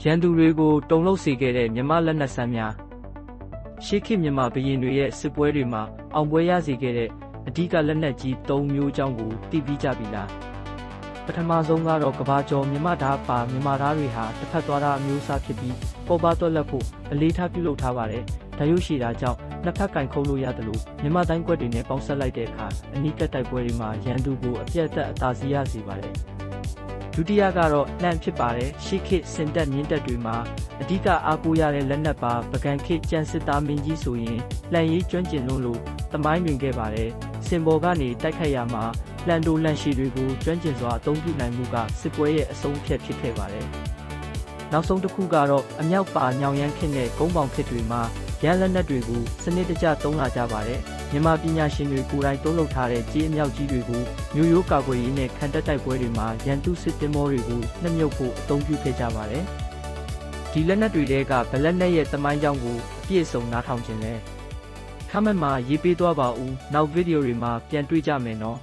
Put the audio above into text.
ရန်သူတွေကိုတုန်လှုပ်စေခဲ့တဲ့မြန်မာလက်နက်စမ်းများရှေးခေတ်မြန်မာဘုရင်တွေရဲ့စစ်ပွဲတွေမှာအောင်ပွဲရစေခဲ့တဲ့အဓိကလက်နက်ကြီး၃မျိုးအကြောင်းကိုသိပြီးကြပြီလားပထမဆုံးကတော့ကဘာကျော်မြန်မာဓာတ်ပါမြန်မာဓာတ်တွေဟာတစ်ဖက်သွားတာအမျိုးအစားဖြစ်ပြီးပေါ်ပါသွက်လက်ဖို့အလေးထားပြုလုပ်ထားပါတယ်ဓာတ်ရုပ်ရှိတာကြောင့်နှစ်ဖက်ကင်ခုံလို့ရတယ်လို့မြန်မာတိုင်းကွက်တွေနဲ့ပေါင်းဆက်လိုက်တဲ့အခါအနီးကပ်တိုက်ပွဲတွေမှာရန်သူကိုအပြတ်သက်အသာစီးရစေပါတယ်ဒုတိယကတော့လှန်ဖြစ်ပါတယ်ရှေးခေတ်စင်တက်မြင့်တက်တွေမှာအဓိကအားကိုးရတဲ့လက်နက်ပါပကံခေတ်ကျန်စစ်သားမင်းကြီးဆိုရင်လှန်ရေးကျွမ်းကျင်လို့တမိုင်းတွင်ခဲ့ပါတယ်စင်ဘော်ကနေတိုက်ခိုက်ရမှာလန်တိုလန်ရှီတွေကိုကျွမ်းကျင်စွာအသုံးပြုနိုင်မှုကစစ်ပွဲရဲ့အဆုံးအဖြတ်ဖြစ်ခဲ့ပါတယ်နောက်ဆုံးတစ်ခုကတော့အမြောက်ပါညောင်ရမ်းခင်းတဲ့ကုန်းပေါင်ခေတ်တွေမှာရန်လက်နက်တွေကိုစနစ်တကျသုံးလာကြပါတယ်မြန်မာပညာရှင်တွေကိုယ်တိုင်သုံးလုပ်ထားတဲ့ကြီးအမြောက်ကြီးတွေကိုမျိုးရိုးကာကွယ်ရေးနဲ့ခံတပ်တိုက်ပွဲတွေမှာရန်သူစစ်တင်မောတွေကိုနှမြုပ်ဖို့အသုံးပြုခဲ့ကြပါတယ်ဒီလက်နက်တွေကဘလက်နဲ့ရဲ့သမိုင်းကြောင်းကိုအပြည့်အစုံနားထောင်ခြင်းလဲခမက်မှာရေးပေးသွားပါဦးနောက်ဗီဒီယိုတွေမှာပြန်တွေ့ကြမယ်နော်